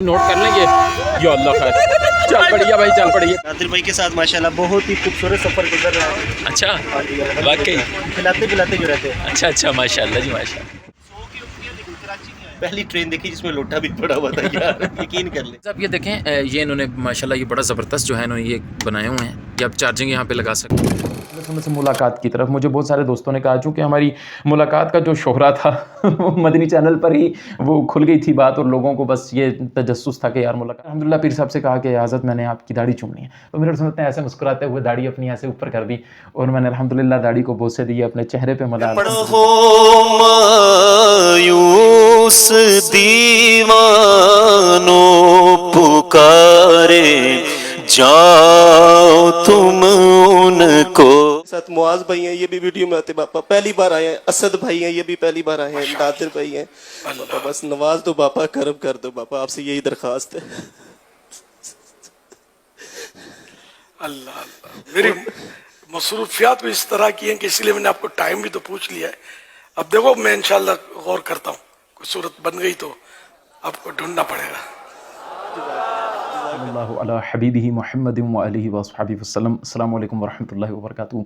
Note कर लेंगे। या अल्लाह खैर, चल बढ़िया भाई, चल बढ़िया। नादिर भाई के साथ माशाल्लाह बहुत ही खूबसूरत सफ़र गुजर रहा है। अच्छा वाकई खिलाते पिलाते जो रहते हैं। अच्छा माशाल्लाह जी माशाल्लाह। पहली ट्रेन देखी जिसमें लोटा भी पड़ा हुआ था यार, यकीन कर ले। आप ये देखें, ये इन्होंने माशाल्लाह ये बड़ा ज़बरदस्त जो है इन्होंने ये बनाए हुए हैं कि आप चार्जिंग यहाँ पे लगा सकते हैं। से मुलाकात की तरफ मुझे बहुत सारे दोस्तों ने कहा, चूँकि हमारी मुलाकात का जो शोहरा था वो मदनी चैनल पर ही वो खुल गई थी बात, और लोगों को बस ये तजस्सुस था कि यार मुलाकात। अल्हम्दुलिल्लाह पीर साहब से कहा कि हज़रत मैंने आपकी दाढ़ी चूमनी है, तो मेरे समझते हैं ऐसे मुस्कुराते हुए दाढ़ी अपनी ऐसे ऊपर कर दी, और मैंने अल्हम्दुलिल्लाह दाढ़ी को बोसे दिए, अपने चेहरे पे मला। मायूस दीवानो पुकारे जाओ तुम उनको। साथ मुआज भाई हैं, ये भी वीडियो में आते बापा, पहली बार आए हैं। असद भाई हैं, ये भी पहली बार आए हैं। नादिर भाई हैं। बापा बस नवाज दो बापा, करम कर दो बापा, आपसे यही दरखास्त है। अल्लाह अल्लाह, मेरी मसरूफियात भी इस तरह की हैं कि इसलिए मैंने आपको टाइम भी तो पूछ लिया है। अब देखो मैं इंशाल्लाह गौर करता हूँ, कोई सूरत बन गई तो आपको ढूंढना पड़ेगा। सल्लल्लाहु अला हबीबिही मुहम्मद व आलिहि व अस्हाबिहि वसल्लम। अस्सलामु अलैकुम वरहमतुल्लाहि वबरकातुहू।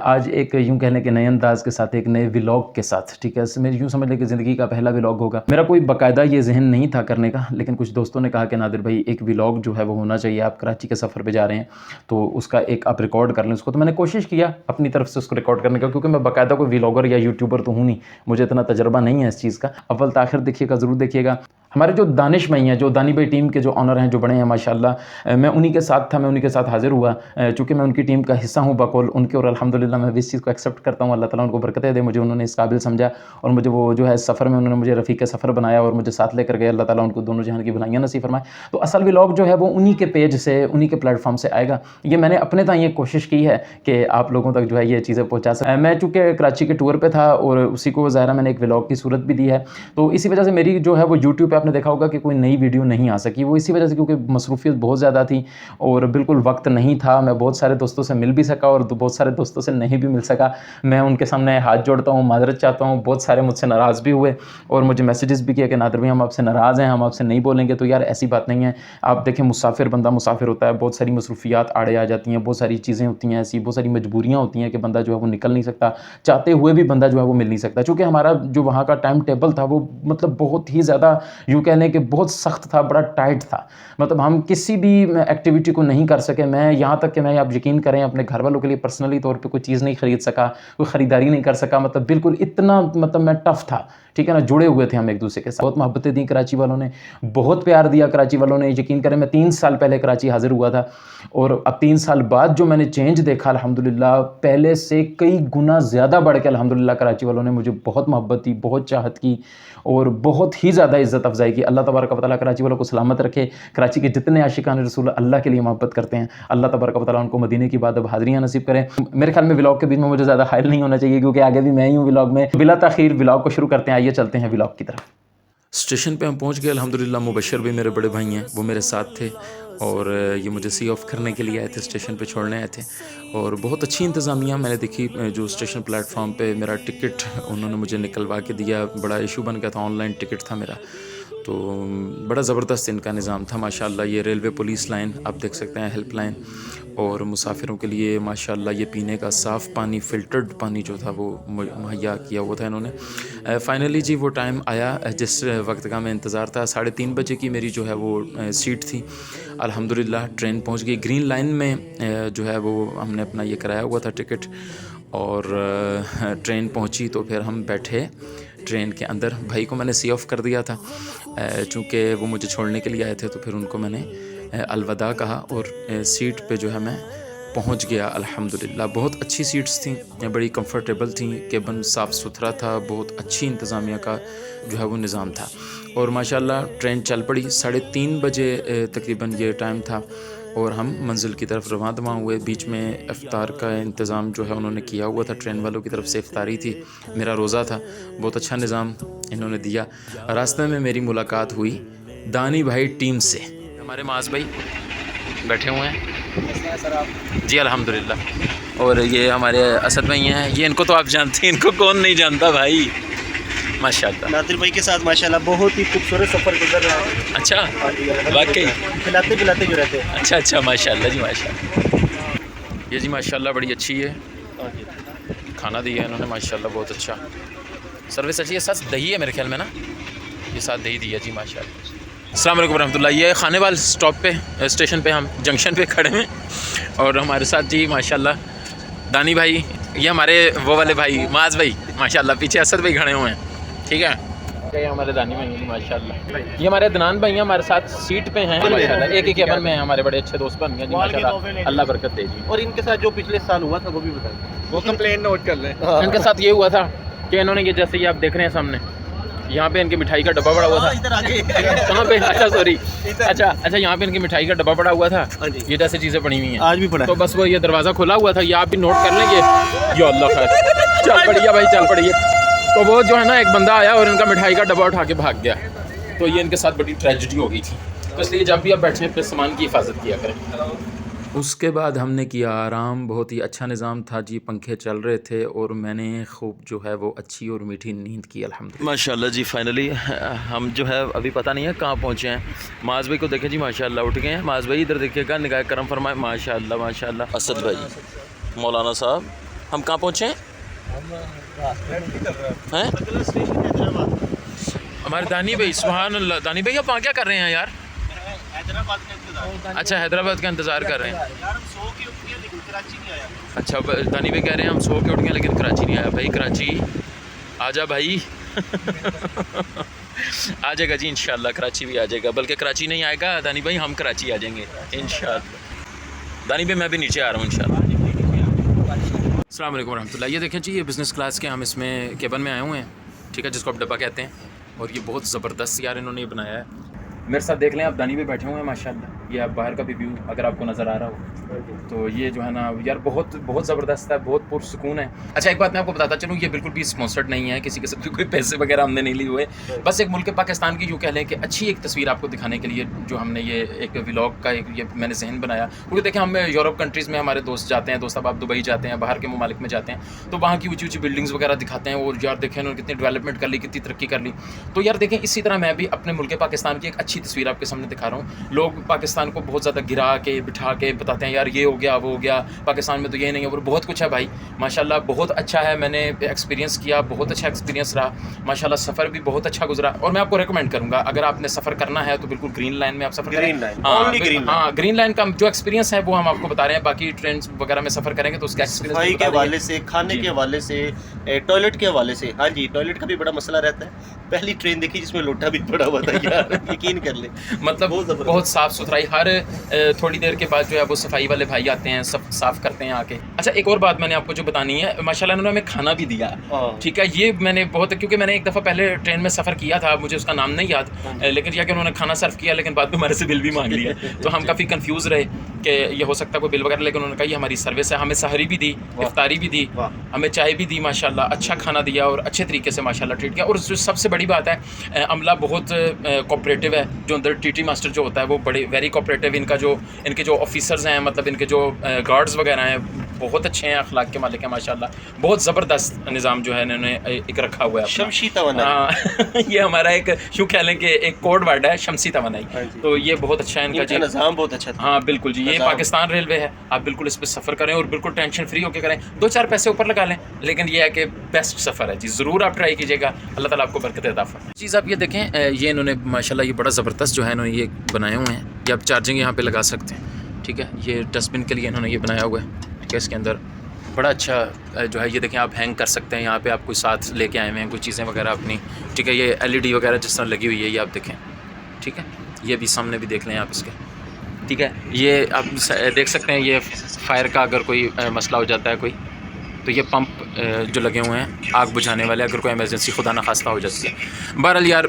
आज एक यूँ कहने के नए अंदाज़ के साथ, एक नए व्लॉग के साथ, ठीक है, मैं यूँ समझ लें कि ज़िंदगी का पहला व्लॉग होगा। मेरा कोई बाकायदा ये जहन नहीं था करने का, लेकिन कुछ दोस्तों ने कहा कि नादिर भाई एक व्लॉग जो है वो होना चाहिए, आप कराची के सफ़र पर जा रहे हैं तो उसका एक आप रिकॉर्ड कर लें उसको। तो मैंने कोशिश किया अपनी तरफ से उसको रिकॉर्ड करने का, क्योंकि मैं बाकायदा कोई व्लॉगर या यूट्यूबर तो हूँ नहीं, मुझे इतना तजर्बा नहीं है इस चीज़ का। अव्वल ताखिर देखिएगा, ज़रूर देखिएगा। हमारे जो दानिश भाई हैं, जो दानी भाई टीम के जो ऑनर हैं, जो बड़े हैं माशाल्लाह, मैं उन्हीं के साथ था, मैं उन्हीं के साथ हाज़िर हुआ, चूँकि मैं उनकी टीम का हिस्सा हूँ बकौल उनके, और अल्हम्दुलिल्लाह मैं इस चीज़ को एक्सेप्ट करता हूँ। अल्लाह ताला उनको बरकतें दे, मुझे उन्होंने इस काबिल समझा, और मुझे वो जो है सफ़र में उन्होंने मुझे रफ़ीक सफ़र बनाया और मुझे साथ लेकर गए। अल्लाह ताला उनको दोनों जहान की भलाइयाँ नसीब फरमाए। तो असल व्लॉग जो है वो उन्हीं के पेज से, उन्हीं के प्लेटफॉर्म से आएगा। ये मैंने अपने ताईं ये कोशिश की है कि आप लोगों तक जो है ये चीज़ें पहुँचा सकें। मैं चूँकि कराची के टूर पर था और उसी को ज़ाहिर मैंने एक व्लॉग की सूरत भी दी है, तो इसी वजह से मेरी जो है वो यूट्यूब पर आपने देखा होगा कि कोई नई वीडियो नहीं आ सकी। वो इसी वजह से क्योंकि मसरूफियत बहुत ज़्यादा थी और बिल्कुल वक्त नहीं था। मैं बहुत सारे दोस्तों से मिल भी सका और बहुत सारे दोस्तों से नहीं भी मिल सका। मैं उनके सामने हाथ जोड़ता हूँ, माजरत चाहता हूँ। बहुत सारे मुझसे नाराज़ भी हुए और मुझे मैसेजेस भी किए कि नादिर भाई हम आपसे नाराज़ हैं, हम आपसे नहीं बोलेंगे। तो यार ऐसी बात नहीं है। आप देखें, मुसाफिर बंदा मुसाफिर होता है, बहुत सारी मसरूफियात आड़े आ जाती हैं, बहुत सारी चीज़ें होती हैं ऐसी, बहुत सारी मजबूरियाँ होती हैं कि बंदा जो है वो निकल नहीं सकता, चाहते हुए भी बंदा जो है वो मिल नहीं सकता। चूँकि हमारा जो वहाँ का टाइम टेबल था वो मतलब बहुत ही ज़्यादा यूँ कह लें कि बहुत सख्त था, बड़ा टाइट था। मतलब हम किसी भी एक्टिविटी को नहीं कर सके। मैं यहाँ तक कि मैं, आप यकीन करें, अपने घर वालों के लिए पर्सनली तौर पे कोई चीज़ नहीं खरीद सका, कोई ख़रीदारी नहीं कर सका। मतलब बिल्कुल इतना, मतलब मैं टफ़ था, ठीक है ना। जुड़े हुए थे हम एक दूसरे के साथ। बहुत मोहब्बतें दी कराची वालों ने, बहुत प्यार दिया कराची वालों ने। यकीन करें, मैं 3 साल पहले कराची हाज़िर हुआ था और अब 3 साल बाद जो मैंने चेंज देखा, अल्हम्दुलिल्लाह पहले से कई गुना ज़्यादा बढ़ के अल्हम्दुलिल्लाह कराची वालों ने मुझे बहुत मोहब्बत दी, बहुत चाहत की और बहुत ही ज़्यादा इज़्ज़त अफ़ज़ाई की। अल्लाह तबारक व तआला कराची वालों को सलामत रखे। कराची के जितने आशिकान रसूल अल्लाह के लिए मोहब्बत करते हैं, अल्लाह तबारक व तआला उनको मदीने की बाद अब हाज़िरियाँ नसीब करें। मेरे ख्याल में व्लॉग के बीच में मुझे ज़्यादा हाइल नहीं होना चाहिए, क्योंकि आगे भी मैं ही हूँ व्लॉग में। बिला ताख़ीर व्लॉग को शुरू करते हैं। आइए चलते हैं व्लॉग की तरफ। स्टेशन पे हम पहुंच गए अल्हम्दुलिल्लाह। मुबशर भी मेरे बड़े भाई हैं, वो मेरे साथ थे और ये मुझे सी ऑफ करने के लिए आए थे, स्टेशन पे छोड़ने आए थे। और बहुत अच्छी इंतज़ामिया मैंने देखी। जो स्टेशन प्लेटफॉर्म पे मेरा टिकट उन्होंने मुझे निकलवा के दिया, बड़ा इशू बन गया था, ऑनलाइन टिकट था मेरा, तो बड़ा ज़बरदस्त इनका निज़ाम था माशाल्लाह। ये रेलवे पुलिस लाइन आप देख सकते हैं, हेल्पलाइन, और मुसाफिरों के लिए माशाल्लाह ये पीने का साफ़ पानी, फ़िल्टर्ड पानी जो था वो मुहैया किया हुआ था इन्होंने। फ़ाइनली जी वो टाइम आया जिस वक्त का मैं इंतज़ार था। 3:30 बजे की मेरी जो है वो सीट थी। अल्हम्दुलिल्लाह ट्रेन पहुंच गई। ग्रीन लाइन में जो है वो हमने अपना ये कराया हुआ था टिकट, और ट्रेन पहुंची तो फिर हम बैठे ट्रेन के अंदर। भाई को मैंने सी ऑफ़ कर दिया था, चूँकि वो मुझे छोड़ने के लिए आए थे, तो फिर उनको मैंने अलविदा कहा और सीट पे जो है मैं पहुंच गया अल्हम्दुलिल्लाह। बहुत अच्छी सीट्स थी, बड़ी कंफर्टेबल थी, केबिन साफ़ सुथरा था, बहुत अच्छी इंतज़ामिया का जो है वो निज़ाम था। और माशाल्लाह ट्रेन चल पड़ी। 3:30 बजे तकरीबन ये टाइम था और हम मंजिल की तरफ रवां दवां हुए। बीच में इफ्तार का इंतज़ाम जो है उन्होंने किया हुआ था, ट्रेन वालों की तरफ से इफ्तारी थी, मेरा रोज़ा था, बहुत अच्छा निज़ाम इन्होंने दिया। रास्ते में मेरी मुलाकात हुई दानी भाई टीम से। हमारे माज भाई बैठे हुए हैं सर आप जी अल्हम्दुलिल्लाह। और ये हमारे असद भाई हैं, ये इनको तो आप जानते हैं, इनको कौन नहीं जानता भाई। माशाल्लाह। नादिर भाई के साथ माशाल्लाह बहुत ही खूबसूरत सफ़र गुजर रहा है। अच्छा, हाँ जी, वाकई। खिलाते पिलाते जो रहते हैं। अच्छा अच्छा, माशाल्लाह जी माशाल्लाह। ये जी माशाल्लाह बड़ी अच्छी है, हाँ जी। खाना दिया है इन्होंने माशाल्लाह, बहुत अच्छा, सर्विस अच्छी है। साथ दही है मेरे ख्याल में ना, ये साथ दही दिया जी माशाल्लाह। अस्सलाम वालेकुम रहमतुल्लाह। ये खानेवाल स्टॉप पे, स्टेशन पे, हम जंक्शन पे खड़े हैं और हमारे साथ जी माशाल्लाह दानी भाई, ये हमारे वो वाले भाई माज भाई माशाल्लाह, पीछे असद भाई खड़े हुए हैं, ठीक है। ये हमारे दानी भाई हैं माशाल्लाह, ये हमारे अदनान भाई हैं हमारे साथ सीट पे हैं माशाल्लाह, एक ही केबल में हैं, हमारे बड़े अच्छे दोस्त बन गए जी माशाल्लाह, अल्लाह बरकत दे जी। और इनके साथ जो पिछले साल हुआ था वो भी बताएं। वो कंप्लेंट नोट कर लें। इनके साथ ये हुआ था कि इन्होंने ये, जैसे ये आप देख रहे हैं सामने, यहाँ पे इनकी मिठाई का डब्बा पड़ा हुआ था। इधर आगे कहाँ पे? अच्छा सॉरी, अच्छा, यहाँ पे इनकी मिठाई का डब्बा पड़ा हुआ था, हाँ जी। ये जैसे चीज़ें पड़ी हुई हैं आज भी पड़ा तो बस वो ये दरवाज़ा खुला हुआ था, ये आप भी नोट कर लेंगे। या अल्लाह खैर, चल पड़िए भाई, चल पड़िए। तो वो जो है ना, एक बंदा आया और इनका मिठाई का डब्बा उठा के भाग गया, तो ये इनके साथ बड़ी ट्रेजेडी हो गई थी। तो इसलिए जब भी आप बैठे अपने सामान की हिफाजत किया करें। उसके बाद हमने किया आराम, बहुत ही अच्छा निज़ाम था जी, पंखे चल रहे थे और मैंने खूब जो है वो अच्छी और मीठी नींद की अल्हम्दुलिल्लाह। माशाल्लाह जी, फाइनली हम जो है अभी पता नहीं है कहाँ पहुँचे हैं। माज भाई को देखें जी माशाल्लाह, उठ गए हैं माज भाई, इधर देखिएगा, निगाह करम फरमाए माशाल्लाह माशाल्लाह। असद भाई, मौलाना साहब, हम कहाँ पहुँचे हैं? हमारे दानी भाई, सुभान अल्लाह। दानी भाई आप वहाँ क्या कर रहे हैं यार? अच्छा, हैदराबाद का इंतज़ार कर रहे हैं। अच्छा, दानी भाई कह रहे हैं हम सो के उठ गए लेकिन कराची नहीं आया। भाई कराची आजा भाई आ जाएगा जी इंशाल्लाह, कराची भी आ जाएगा, बल्कि कराची नहीं आएगा दानी भाई, हम कराची आ जाएंगे इंशाल्लाह। दानी भाई मैं भी नीचे आ रहा हूँ इंशाल्लाह। अस्सलाम वालेकुम रहमतुल्लाह। ये देखें जी, ये बिज़नेस क्लास के हम इसमें केबन में आए हुए हैं, ठीक है, जिसको आप डब्बा कहते हैं, और ये बहुत ज़बरदस्त यार इन्होंने ये बनाया है। मेरे साथ देख लें आप, दानी पे बैठे हुए हैं माशाल्लाह, ये आप बाहर का भी व्यू अगर आपको नज़र आ रहा हो तो ये जो है ना यार बहुत बहुत ज़बरदस्त है, बहुत पुरसुकून है। अच्छा, एक बात मैं आपको बताता चलूँ, ये बिल्कुल भी स्पॉन्सर्ड नहीं है, किसी किस्म के कोई पैसे वगैरह हमने नहीं लिए हुए, बस एक मुल्क पाकिस्तान की यूँ कह लें कि अच्छी एक तस्वीर आपको दिखाने के लिए जो हमने ये एक व्लॉग का एक ये मैंने जहन बनाया। क्योंकि देखें, हम यूरोप कंट्रीज़ में हमारे दोस्त जाते हैं, दोस्त अब आप दुबई जाते हैं, बाहर के ममालिक में जाते हैं, तो वहाँ की ऊँची ऊँची बिल्डिंग्स वगैरह दिखाते हैं और यार देखें उन्होंने कितनी डेवलपमेंट कर ली, कितनी तरक्की कर ली। तो यार देखें, इसी तरह मैं भी अपने मुल्क पाकिस्तान की एक अच्छी तस्वीर आपके सामने दिखा रहा हूँ। लोग पाकिस्तान को बहुत ज़्यादा गिरा के बिठा के बताते हैं यार ये हो गया वो हो गया, पाकिस्तान में तो ये नहीं है, और बहुत कुछ है भाई माशाल्लाह, बहुत अच्छा है। मैंने एक्सपीरियंस किया, बहुत अच्छा एक्सपीरियंस रहा माशाल्लाह, सफ़र भी बहुत अच्छा गुजरा। और मैं आपको रेकमेंड करूँगा, अगर आपने सफ़र करना है तो बिल्कुल ग्रीन लाइन में आप सफ़र करें। हाँ, ग्रीन लाइन का जो एक्सपीरियंस है वो हम आपको बता रहे हैं, बाकी ट्रेन वगैरह में सफ़र करेंगे तो उसका सफाई के हवाले से, खाने के हवाले से, टॉयलेट के हवाले से, हाँ जी, टॉयलेट का भी बड़ा मसला रहता है। पहली ट्रेन देखी जिसमें लोटा भी पड़ा हुआ था यार, यकीन कर ले, मतलब बहुत साफ़ सुथराई, हर थोड़ी देर के बाद जो है वो सफाई वाले भाई आते हैं, सब साफ़ करते हैं आके। अच्छा, एक और बात मैंने आपको जो बतानी है, माशाल्लाह इन्होंने हमें खाना भी दिया, ठीक है। ये मैंने बहुत, क्योंकि मैंने एक दफ़ा पहले ट्रेन में सफ़र किया था, मुझे उसका नाम नहीं याद, लेकिन यह कि उन्होंने खाना सर्व किया, लेकिन बाद में हमारे से बिल भी मांग लिया। तो हम काफ़ी कन्फ्यूज़ रहे कि ये हो सकता है कोई बिल वगैरह, लेकिन उन्होंने कहा ये हमारी सर्विस है। हमें सहरी भी दी, इफ्तारी भी दी, हमें चाय भी दी माशाल्लाह, अच्छा खाना दिया और अच्छे तरीके से माशाल्लाह ट्रीट किया। और जो सबसे बड़ी बात है, अमला बहुत कोऑपरेटिव है, जो अंदर टीटी मास्टर जो होता है वो बड़े वेरी कोऑपरेटिव, इनके जो ऑफिसर्स हैं, मतलब इनके जो गार्ड्स वगैरह हैं, बहुत अच्छे हैं, अखलाक के मालिक हैं माशाल्लाह, बहुत ज़बरदस्त निज़ाम जो है इन्होंने एक रखा हुआ है। शमसी तवानाई, ये हमारा एक यूँ कह लें कि एक कोड वर्ड है, शमसी तवानाई, तो ये बहुत अच्छा है इनका जी, निज़ाम बहुत अच्छा था। हाँ बिल्कुल जी, ये पाकिस्तान रेलवे है, आप बिल्कुल इस पर सफ़र करें और बिल्कुल टेंशन फ्री होकर करें, 2-4 पैसे ऊपर लगा लें, लेकिन ये है कि बेस्ट सफ़र है जी, ज़रूर आप ट्राई कीजिएगा, अल्लाह ताला आपको बरकत अता फरमाए। चीज़ आप ये देखें, ये इन्होंने माशाल्लाह ये बड़ा ज़बरदस्त जो है इन्होंने ये बनाए हुए हैं, ये आप चार्जिंग यहाँ पे लगा सकते हैं, ठीक है। ये डस्टबिन के लिए इन्होंने ये बनाया हुआ है, ठीक है। इसके अंदर बड़ा अच्छा जो है ये देखें, आप हैंग कर सकते हैं, यहाँ पे आप कोई साथ लेके आए हुए हैं कोई चीज़ें वगैरह अपनी, ठीक है। ये LED वगैरह जिस तरह लगी हुई है, ये आप देखें, ठीक है। ये भी सामने भी देख लें आप इसके, ठीक है। ये आप देख सकते हैं, ये फायर का अगर कोई मसला हो जाता है कोई, तो ये पंप जो लगे हुए हैं आग बुझाने वाले, अगर कोई इमरजेंसी खुदा ना खास्ता हो जाती है। बहरहाल यार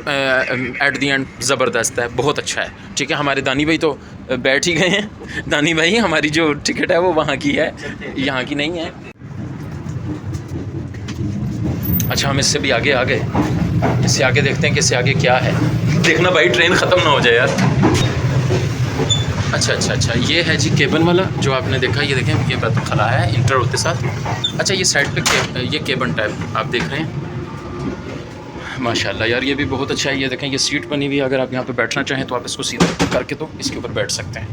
एट दी एंड ज़बरदस्त है, बहुत अच्छा है, ठीक है। हमारे दानी भाई तो बैठ ही गए हैं, दानी भाई हमारी जो टिकट है वो वहाँ की है, यहाँ की नहीं है। अच्छा, हम इससे भी आगे आ गए, इससे आगे देखते हैं कि इससे आगे क्या है। देखना भाई ट्रेन ख़त्म ना हो जाए यार। अच्छा, ये है जी केबन वाला जो आपने देखा, ये देखें, ये बैतुल खला है इंटर होते साथ। अच्छा, ये साइड पे ये केबन टाइप आप देख रहे हैं, माशाल्लाह यार, ये भी बहुत अच्छा है। ये देखें, ये सीट बनी हुई है, अगर आप यहाँ पे बैठना चाहें तो आप इसको सीधा करके तो इसके ऊपर बैठ सकते हैं।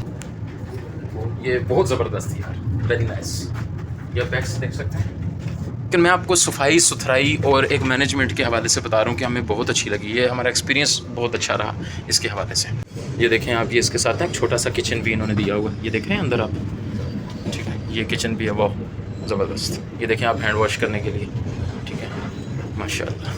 ये बहुत ज़बरदस्त है यार, वेरी नाइस। ये बैक से देख सकते हैं। लेकिन मैं आपको सफाई सुथराई और एक मैनेजमेंट के हवाले से बता रहा हूँ कि हमें बहुत अच्छी लगी। ये हमारा एक्सपीरियंस बहुत अच्छा रहा इसके हवाले से। ये देखें आप, ये इसके साथ एक छोटा सा किचन भी इन्होंने दिया हुआ है। ये देखें अंदर आप, ठीक है, ये किचन भी है, वाह ज़बरदस्त। ये देखें आप, हैंड वॉश करने के लिए, ठीक है, माशाल्लाह।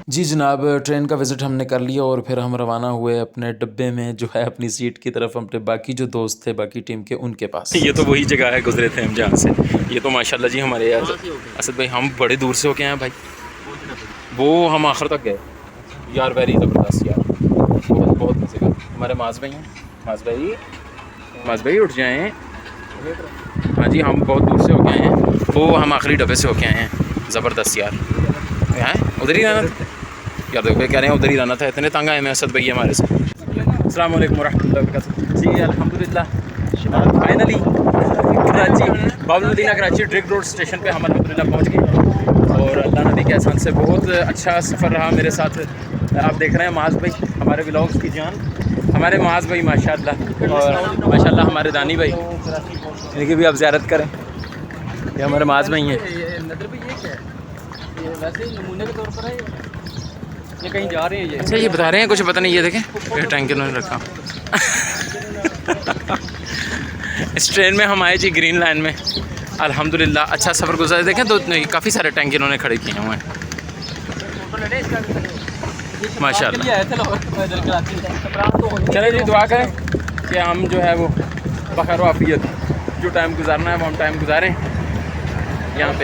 जी जनाब, ट्रेन का विज़िट हमने कर लिया और फिर हम रवाना हुए अपने डब्बे में, जो है अपनी सीट की तरफ, अपने बाकी जो दोस्त थे बाकी टीम के, उनके पास। ये तो वही जगह है गुजरे थे हम जहाँ से। ये तो माशाल्लाह जी हमारे यार असद भाई, हम बड़े दूर से होके आए हैं भाई। वो हम आखिर तक गए यार, वेरी ज़बरदस्त यार, बहुत बहुत मज़े का। हमारे माज भाई हैं, माज भाई उठ जाएँ। हाँ जी, हम बहुत दूर से होके आए हैं, वो हम आखिरी डब्बे से होके आए हैं। ज़बरदस्त यार, यहाँ उधर ही रहना था यार, देखो कह रहे हैं उधर ही रहना था। इतने तंग आए हैं असद भैया हमारे से। अस्सलाम वालेकुम रहमतुल्लाहि व बरकातहू। जी अल्हम्दुलिल्लाह, finally Karachi, Babul Madina Karachi Drigh road station पे हम अल्हम्दुलिल्लाह पहुँच गए। और अल्लाह नबी के एहसान से बहुत अच्छा सफ़र रहा मेरे साथ। आप देख रहे हैं माज भाई, हमारे व्लॉग्स की जान, हमारे माज भाई माशाल्लाह, और माशाल्लाह हमारे दानी भाई, इनकी भी आप ज़ियारत करें। ये हमारे माज भाई हैं। वैसे ही नमूने के तौर पर है, ये कहीं जा रहे हैं ये। अच्छा, ये बता रहे हैं कुछ, पता नहीं। ये देखें ये टैंक इन्होंने रखा। इस ट्रेन में हम आए जी ग्रीन लाइन में, अल्हम्दुलिल्लाह अच्छा सफ़र गुजरा। देखें तो काफ़ी सारे टैंक इन्होंने खड़े किए हुए हैं माशाल्लाह। चले जी, दुआ करें कि हम जो है वो बखैर वाफियत जो टाइम गुजारना है वो हम टाइम गुजारें यहाँ पे।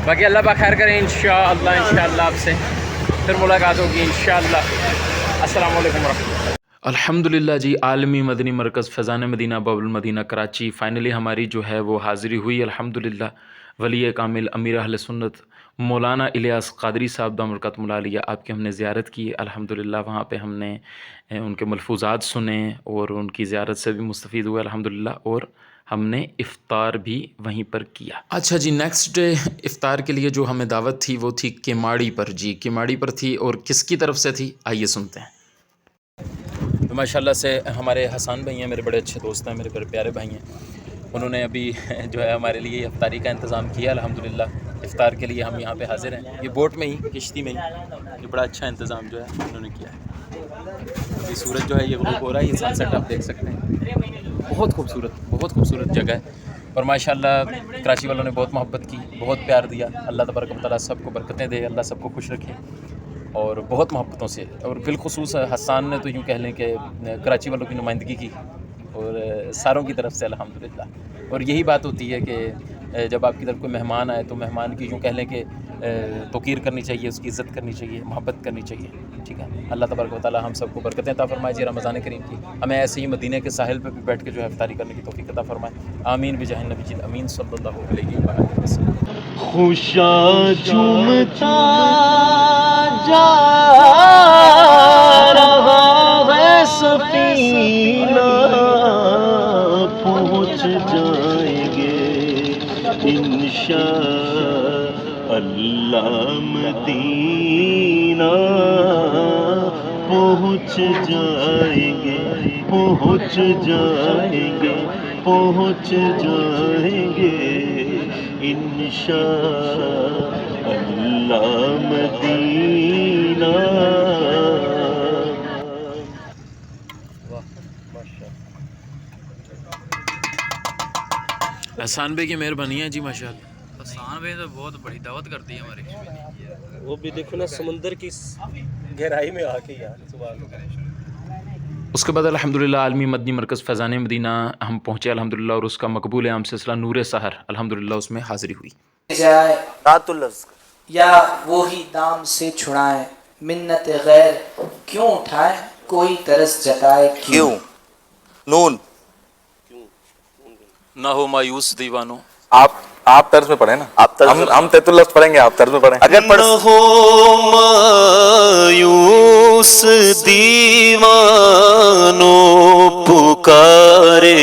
बाकी अल्लाह बखैर करें, इंशाअल्लाह आपसे फिर मुलाकात होगी इंशाअल्लाह। अस्सलाम वालेकुम वरहमतुल्लाह। अल्हम्दुलिल्लाह जी, आलमी मदनी मरकज़ फ़ैज़ान मदीना बाबुल मदीना कराची, फ़ाइनली हमारी जो है वो हाज़िरी हुई अल्हम्दुलिल्लाह। वली कामिल अमीर अहले सुन्नत मौलाना इलियास क़ादरी साहब दामरकतमुल्लाह अलैह आपकी हमने ज़ियारत की अल्हम्दुलिल्लाह। वहाँ पे हमने उनके मलफूज़ात सुने और उनकी ज़ियारत से भी मुस्तफ़ीद हुए अल्हम्दुलिल्लाह, और हमने इफ़्तार भी वहीं पर किया। अच्छा जी, नेक्स्ट डे इफ़्तार के लिए जो हमें दावत थी वो थी केमाड़ी पर। जी केमाड़ी पर थी, और किसकी तरफ से थी आइए सुनते हैं। तो माशाल्लाह से हमारे हसन भाई हैं, मेरे बड़े अच्छे दोस्त हैं, मेरे बड़े प्यारे भाई हैं। उन्होंने अभी जो है हमारे लिए इफ्तारी का इंतज़ाम किया अल्हम्दुलिल्लाह। इफ़्तार के लिए हम यहाँ पे हाज़िर हैं, ये बोट में ही, किश्ती में ही। ये बड़ा अच्छा इंतज़ाम जो है उन्होंने किया है। ये सूरज जो है ये ग्रूब हो रहा है, ये सनसेट आप देख सकते हैं, बहुत खूबसूरत जगह है। और माशाल्लाह कराची वालों ने बहुत मोहब्बत की, बहुत प्यार दिया। अल्लाह तबारक व तआला सबको बरकतें दे, अल्लाह सबको खुश रखे, और बहुत मोहब्बतों से। और बिलखुसूस हसन ने तो यूँ कह लें कि कराची वालों की नुमाइंदगी की, और सारों की तरफ से अल्हम्दुलिल्लाह। और यही बात होती है कि जब आपकी तरफ कोई मेहमान आए तो मेहमान की यूँ कह लें कि तौक़ीर करनी चाहिए, उसकी इज़्ज़त करनी चाहिए, मोहब्बत करनी चाहिए, ठीक है। अल्लाह तबारक व तआला हम सबको बरकतें अता फ़रमाए जी रमज़ान करीम की। हमें ऐसे ही मदीने के साहिल पे भी बैठ के जो है इफ्तारी करने की तौफ़ीक़ अता फ़रमाए, आमीन बिजाह नबी अमीन सल्लल्लाहु अलैहि वसल्लम। खुशा झूमता जा रहा है सफीना, पहुँच जाएंगे इंशाअल्लाह मदीना, पहुँच जाएंगे इंशाअल्लाह मदीना। एहसान भाई की मेहरबानी है जी माशाल्लाह। हसन भाई तो बहुत बड़ी दावत करती है हमारी। वो भी देखो ना समुंदर की गहराई में आके यार, सुभान अल्लाह। उसके बाद अल्हम्दुलिल्लाह आलमी मदनी मरकज़ फ़ैज़ान मदीना हम पहुँचे अल्हम्दुलिल्लाह, और उसका मकबूल आम सिलसिला नूर सहर अल्हम्दुलिल्लाह उसमें हाज़िरी हुई। जाए या वो ही दाम से छुड़ाए, मिन्नत गैर क्यों उठाए, कोई तरस जताए क्यों। नून ना हो मायूस दीवानो। आप तर्ज में पढ़े ना, हम तैतुल लफ्ज़ पढ़ेंगे, आप तर्ज में पढ़ें। अगर पढ़ हो मायूस दीवानो पुकारे,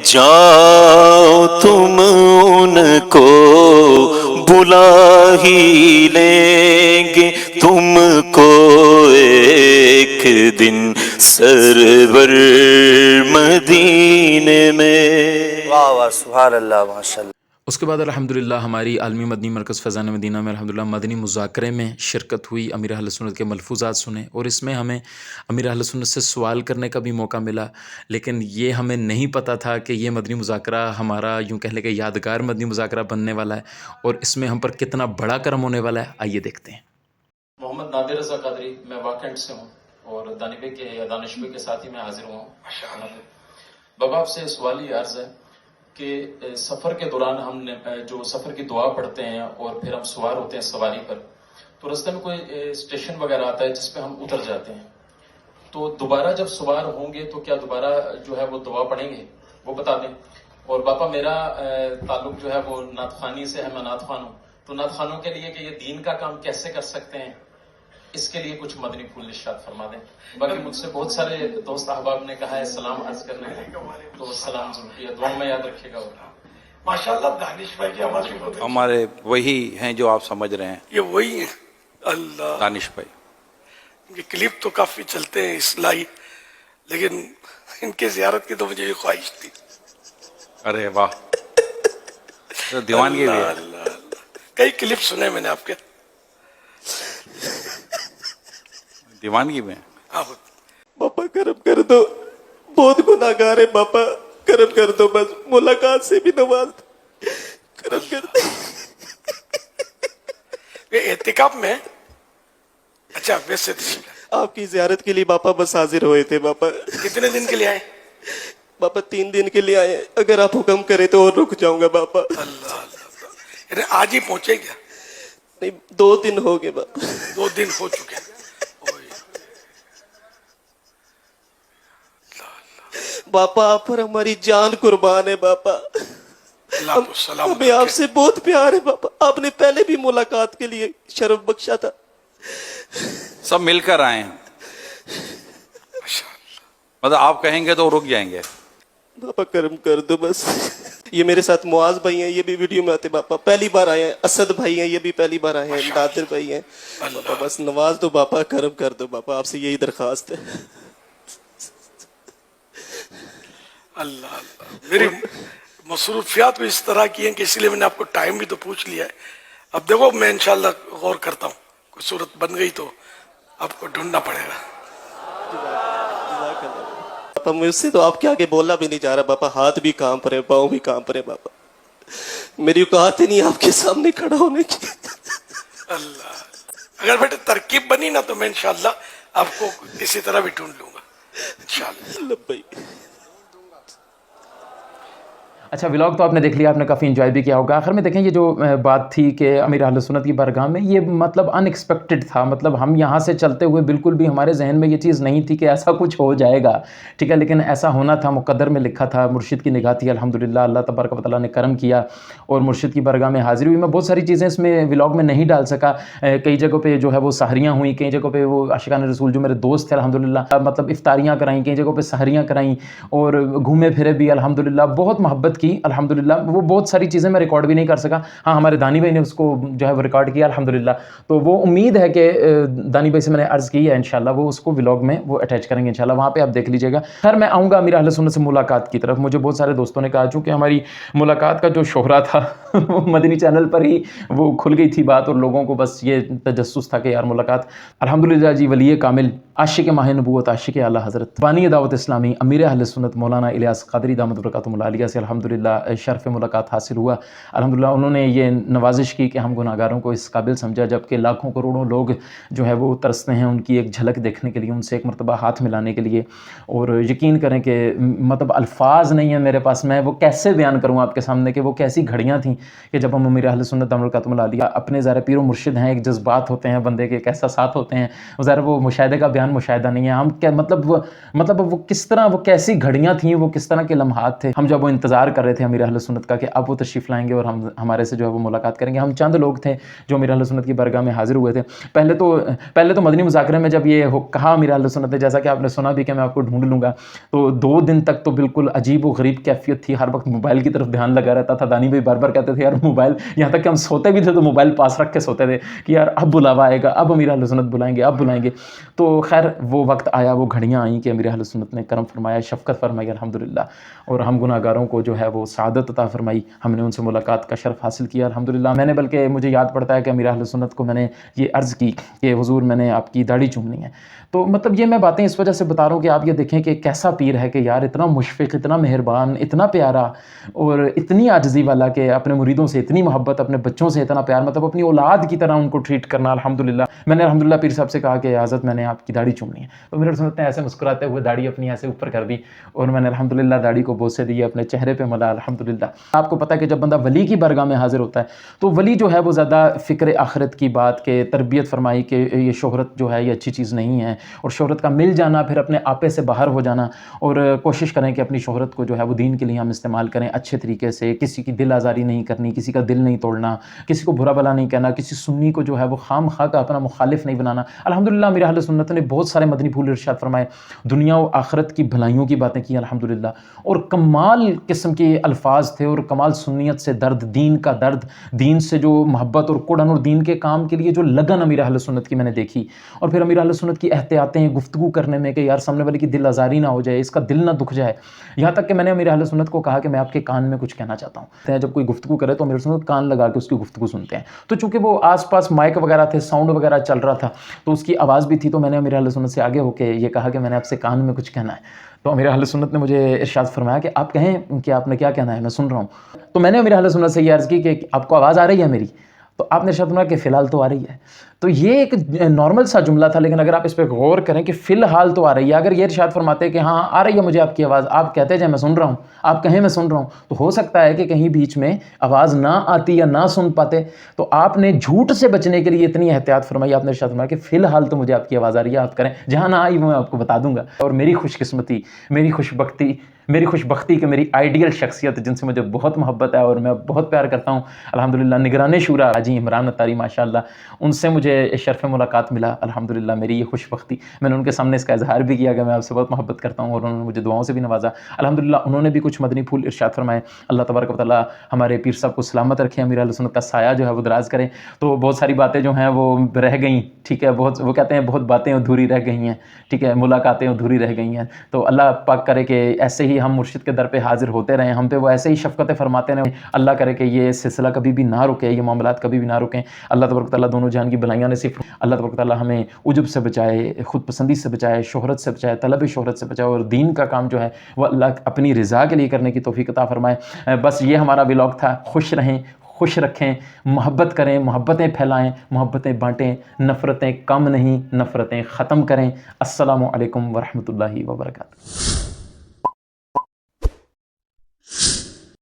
जाओ तुम उनको बुला ही लेंगे तुमको एक दिन सरवर मदीने में। वाह वाह, सुभान अल्लाह, माशाल्लाह। उसके बाद अल्हम्दुलिल्लाह हमारी आलमी मदनी मरकज़ फ़ैज़ान मदीना में अल्हम्दुलिल्लाह मदनी मुज़ाकरे में शिरकत हुई, अमीर अहले सुन्नत के मलफूज़ात सुने और इसमें हमें अमीर अहले सुन्नत से सवाल करने का भी मौका मिला। लेकिन ये हमें नहीं पता था कि ये मदनी मुज़ाकरा हमारा यूँ कह लें कि यादगार मदनी मुज़ाकरा बनने वाला है और इसमें हम पर कितना बड़ा करम होने वाला है। आइए देखते हैं। मोहम्मद नादिर रज़ा कादरी, मैं वाकंड से हूँ और दानिबे के दानिशबे के साथ ही मैं हाजिर हुआ हूँ। बाबा आपसे सवाल ही अर्ज़ है कि सफ़र के दौरान हमने जो सफ़र की दुआ पढ़ते हैं और फिर हम सवार होते हैं सवारी पर, तो रास्ते में कोई स्टेशन वगैरह आता है जिस पे हम उतर जाते हैं, तो दोबारा जब सवार होंगे तो क्या दोबारा जो है वो दुआ पढ़ेंगे, वो बता दें। और पापा मेरा ताल्लुक जो है वो नात ख़ानी से है, मैं नात ख़ान हूँ, तो नात ख़ानों के लिए कि ये दीन का काम कैसे कर सकते हैं, इसके लिए कुछ मदनी फूल इरशाद फरमा दें। बाकी मुझसे बहुत सारे दोस्त अहबाब ने कहा है सलाम अर्ज करने के, तो सलाम जरूर किया, दुआ में याद रखिएगा। माशाल्लाह दानिश भाई की आवाज भी बहुत है। हमारे वही हैं जो आप समझ रहे हैं, ये वही है। अल्लाह, दानिश भाई। इनके क्लिप तो काफी चलते हैं इस्लाही, लेकिन इनके जियारत की तो मुझे ये ख्वाहिश थी। अरे वाह, तो दीवानगी भी है। कई क्लिप सुने मैंने आपके। दीवानगी में पापा करम कर दो, बहुत गुनाहगार है पापा, करम कर दो, बस मुलाकात से भी नवाज दो, करम कर दो। ये एहतिकाफ में, अच्छा वैसे आपकी जियारत के लिए पापा बस हाजिर हुए थे पापा। कितने दिन के लिए आए? पापा 3 दिन के लिए आए, अगर आप हुक्म करें तो और रुक जाऊंगा पापा। अल्लाह अल्लाह, आज ही पहुंचे क्या? नहीं, 2 दिन हो गए पापा। 2 दिन हो चुके हैं। पापा आप पर हमारी जान कुर्बान है पापा, हमें आपसे बहुत प्यार है पापा। आपने पहले भी मुलाकात के लिए शरफ बख्शा था। सब मिलकर आए हैं, मतलब आप कहेंगे तो रुक जाएंगे। पापा करम कर दो बस। ये मेरे साथ मुआज भाई हैं, ये भी वीडियो में आते पापा, पहली बार आए हैं। असद भाई हैं, ये भी पहली बार आए हैं। नादिर भाई हैं। पापा बस नवाज दो पापा, करम कर दो पापा, आपसे यही दरखास्त है। अल्लाह अल्लाह, मेरी मसरूफियात भी इस तरह की हैं कि इसलिए मैंने आपको टाइम भी तो पूछ लिया है। अब देखो मैं इंशाल्लाह गौर करता हूँ, कोई सूरत बन गई तो आपको ढूंढना पड़ेगा। पापा मुझसे तो आपके आगे बोलना भी नहीं जा रहा पापा, हाथ भी कांप रहे, पाँव भी कांप रहे पापा, मेरी औकात ही नहीं आपके सामने खड़ा होने की। अल्लाह, अगर बेटे तरकीब बनी ना तो मैं इंशाल्लाह आपको इसी तरह भी ढूंढ लूंगा इंशाल्लाह। अच्छा, व्लॉग तो आपने देख लिया, आपने काफ़ी इन्जॉय भी किया होगा। आखिर में देखें, ये जो बात थी कि अमीर अहले सुन्नत की बारगाह में, ये मतलब अनएक्सपेक्टेड था। मतलब हम यहाँ से चलते हुए बिल्कुल भी हमारे जहन में ये चीज़ नहीं थी कि ऐसा कुछ हो जाएगा, ठीक है, लेकिन ऐसा होना था, मुक़द्दर में लिखा था, मुर्शिद की निगाह थी। अल्हम्दुलिल्लाह अल्लाह तबारक व तआला ने करम किया और मुर्शिद की बारगाह में हाजिर हुई। मैं बहुत सारी चीज़ें इसमें व्लॉग में नहीं डाल सका। कई जगहों पर जो है वो सहरियाँ हुई, कई जगहों पर वो आशिकान रसूल जो मेरे दोस्त थे अल्हम्दुलिल्लाह मतलब इफ्तारियाँ कराईं, कई जगहों पर सहरियाँ कराईं और घूमे फिरे भी अल्हम्दुलिल्लाह, बहुत मोहब्बत की अल्हम्दुलिल्लाह। वो बहुत सारी चीज़ें मैं रिकॉर्ड भी नहीं कर सका। हाँ, हमारे दानी भाई ने उसको जो है वो रिकॉर्ड किया अल्हम्दुलिल्लाह। तो वो उम्मीद है कि दानी भाई से मैंने अर्ज़ की है, इंशाल्लाह वो उसको व्लॉग में वो अटैच करेंगे इंशाल्लाह, वहाँ पे आप देख लीजिएगा। खैर मैं आऊँगा अमीर अहले सुन्नत से मुलाकात की तरफ। मुझे बहुत सारे दोस्तों ने कहा, चूँकि हमारी मुलाकात का जो शोहरा था वो मदनी चैनल पर ही वो खुल गई थी बात और लोगों को बस ये तजस्सुस था कि यार मुलाकात। अल्हम्दुलिल्लाह जी, वली कामिल, आशिक माह नबूवत, आशिक आला हज़रत, बानी दावत इस्लामी, अमीर अहले सुन्नत मौलाना इलियास क़ादरी दामत बरकातुहुल आलिया से अल्हम्दुलिल्लाह शर्फ़ मुलाकात हासिल हुआ। अल्हम्दुलिल्लाह उन्होंने ये नवाजिश की कि हम गुनाहगारों को इस काबिल समझा, जबकि लाखों करोड़ों लोग जो है वो तरसते हैं उनकी एक झलक देखने के लिए, उनसे एक मरतबा हाथ मिलाने के लिए। और यकीन करें कि मतलब अल्फाज नहीं है मेरे पास, मैं वो कैसे बयान करूँ आपके सामने कि वो कैसी घड़ियाँ थीं कि जब हम अमीर अहले सुन्नत दामत बरकातुहुल आलिया अपने ज़ाहिर पीर व मुर्शिद हैं, एक जज्बात होते हैं बंदे के, एक एहसासात होते हैं, ज़ाहिर वो मुशाहिदे का बयान मुशाहिदा नहीं है। हम क्या मतलब वो किस तरह, वो कैसी घड़ियाँ थीं, वो किस तरह के लम्हात थे। हम जब वो इंतज़ार कर रहे थे अमीर अहले सुन्नत का कि अब वो तशरीफ़ लाएंगे और हम हमारे से जो है वो मुलाकात करेंगे। हम चंद लोग थे जो अमीर अहले सुन्नत की बरगाह में हाज़िर हुए थे। पहले तो मदनी मुज़ाकरे में जब ये कहा अमीर अहले सुन्नत ने, जैसा कि आपने सुना भी कि मैं आपको ढूंढ लूँगा, तो 2 दिन तक तो बिल्कुल अजीब व गरीब कैफियत थी। हर वक्त मोबाइल की तरफ ध्यान लगा रहता था। दानी भाई बार बार कहते थे यार मोबाइल, यहाँ तक कि हम सोते भी थे तो मोबाइल पास रख के सोते थे कि यार अब बुलावा आएगा, अब अमीर अहले सुन्नत बुलाएंगे, अब बुलाएंगे। तो खैर वो वक्त आया, वो घड़ियाँ आईं कि अमीर अहले सुन्नत ने करम फरमाया, शफ़क़त फरमाई अल्हम्दुलिल्लाह, और हम गुनाहगारों को जो है वो सआदत अता फरमाई। हमने उनसे मुलाकात का शर्फ़ हासिल किया अल्हम्दुलिल्लाह। मैंने, बल्कि मुझे याद पड़ता है कि अमीर अहले सुन्नत को मैंने ये अर्ज़ की कि हुज़ूर मैंने आपकी दाढ़ी चूमनी है। तो मतलब ये मैं बातें इस वजह से बता रहा हूँ कि आप ये देखें कि कैसा पीर है कि यार इतना मुशफ़िक़, इतना मेहरबान, इतना प्यारा और इतनी आजिज़ी वाला कि अपने मुरीदों से इतनी मोहब्बत, अपने बच्चों से इतना प्यार, मतलब अपनी औलाद की तरह उनको ट्रीट करना अल्हम्दुलिल्लाह। मैंने अल्हम्दुलिल्लाह पीर साहब से कहा कि हज़रत मैंने आपकी दाढ़ी चूमनी है। तो मेरे सुन्नत ने ऐसे मुस्कुराते हुए दाढ़ी अपनी ऐसे ऊपर कर दी और मैंने अल्हम्दुलिल्लाह दाढ़ी को बोसे दिए, अपने चेहरे पे मला अल्हम्दुलिल्लाह। आपको पता है कि जब बंदा वली की बरगाह में हाज़िर होता है तो वली जो है वो ज़्यादा फ़िक्र आखिरत की बात के तरबियत फरमाई कि ये शोहरत जो है ये अच्छी चीज़ नहीं है, और शोहरत का मिल जाना, फिर अपने आपे से बाहर हो जाना, और कोशिश करें कि अपनी शोहरत को जो है वो दीन के लिए हम इस्तेमाल करें अच्छे तरीके से। किसी की दिल आज़ारी नहीं करनी, किसी का दिल नहीं तोड़ना, किसी को बुरा भला नहीं कहना, किसी सुन्नी को जो है वो खाम खा का अपना मुखालिफ नहीं बनाना। अल्हम्दुलिल्लाह अमीर अहले सुन्नत ने बहुत सारे मदनी फूल इरशाद फरमाए, दुनिया और आखिरत की भलाइयों की बातें की अल्हम्दुलिल्लाह, और कमाल किस्म के अल्फाज थे और कमाल सुन्नियत से दर्द, दीन का दर्द, दीन से जो मोहब्बत और कुड़न और दीन के काम के लिए जो लगन अमीर अहले सुन्नत की मैंने देखी। और फिर अमीर अहले सुन्नत की एहतियातें गुफ्तगू करने में कि यार सामने वाले की दिल आज़ारी ना हो जाए, इसका दिल ना दुख जाए। यहाँ तक कि मैंने अमीर अहले सुन्नत को कहा कि मैं आपके कान में कुछ कहना चाहता हूँ। जब कोई गुफ्तगू करे तो अमीर सुन्नत कान लगा के उसकी गुफ्तगू सुनते हैं। तो चूँकि वो आसपास माइक वगैरह थे, साउंड वगैरह चल रहा था, तो उसकी आवाज़ भी थी, तो मैंने अमीर अहले सुन्नत से आगे होकर ये कहा कि मैंने आपसे कान में कुछ कहना है। तो अमीर अहले सुन्नत ने मुझे इरशाद फरमाया कि आप कहें कि आपने क्या कहना है, मैं सुन रहा हूँ। तो मैंने अमीर अहले सुन्नत से ये अर्ज़ की कि आपको आवाज़ आ रही है मेरी? तो आपने इरशाद फरमाया कि फ़िलहाल तो आ रही है। तो ये एक नॉर्मल सा जुमला था, लेकिन अगर आप इस पर गौर करें कि फ़िलहाल तो आ रही है, अगर ये इरशाद फरमाते कि हाँ आ रही है मुझे आपकी आवाज़, आप कहते जाए मैं सुन रहा हूँ, आप कहें मैं सुन रहा हूँ, तो हो सकता है कि कहीं बीच में आवाज़ ना आती या ना सुन पाते। तो आपने झूठ से बचने के लिए इतनी एहतियात फरमाई, आपने इरशाद फरमाया कि फ़िलहाल तो मुझे आपकी आवाज़ आ रही है, आप करें, जहाँ ना आई वो मैं आपको बता दूँगा। और मेरी खुशकिस्मती, मेरी खुशबख्ती कि मेरी आइडियल शख्सियत जिनसे मुझे बहुत मोहब्बत है और मैं बहुत प्यार करता हूँ अल्हम्दुलिल्लाह, निगरान शूरा हाजी इमरान अत्तारी माशाअल्लाह, उनसे मुझे शर्फ़ मुलाकात मिला अल्हम्दुलिल्लाह। मेरी ये खुशबख्ती, मैंने उनके सामने इसका इजहार भी किया कि मैं आपसे बहुत मोहब्बत करता हूँ, और उन्होंने मुझे दुआओं से भी नवाजा अल्हम्दुलिल्लाह। उन्होंने भी कुछ मदनी फूल इरशाद फरमाए। अल्लाह तबारक व तआला हमारे पीर साहब को सलामत रखें, अमीर अहले सुन्नत का साया जो है वो दराज करें। तो बहुत सारी बातें जो हैं वो रह गई, ठीक है, बहुत, वो कहते हैं बहुत बातें अधूरी रह गई हैं, ठीक है, मुलाकातें अधूरी रह गई हैं। तो अल्लाह पाक करे कि ऐसे ही हम मुर्शिद के दर पे हाजिर होते रहें, हम पे वो ऐसे ही शफ़क़तें फरमाते रहें। अल्लाह करे कि ये सिलसिला कभी भी ना रुके, ये मामलात कभी भी ना रुकें। अल्लाह तबारक व तआला दोनों जहान की भलाइयाँ नसीब, अल्लाह तबारक व तआला हमें उजुब से बचाए, खुद पसंदी से बचाए, शोहरत से बचाए, तलब शोहरत से बचाए, और दीन का काम जो है वो अल्लाह अपनी रज़ा के लिए करने की तौफ़ीक़ अता फ़रमाए। बस ये हमारा व्लॉग था। खुश रहें, खुश रखें, मोहब्बत करें, मोहब्बतें फैलाएं, मोहब्बतें बाँटें, नफ़रतें कम नहीं, नफ़रतें ख़त्म करें। अस्सलामु अलैकुम व रहमतुल्लाहि व बरकातुहू।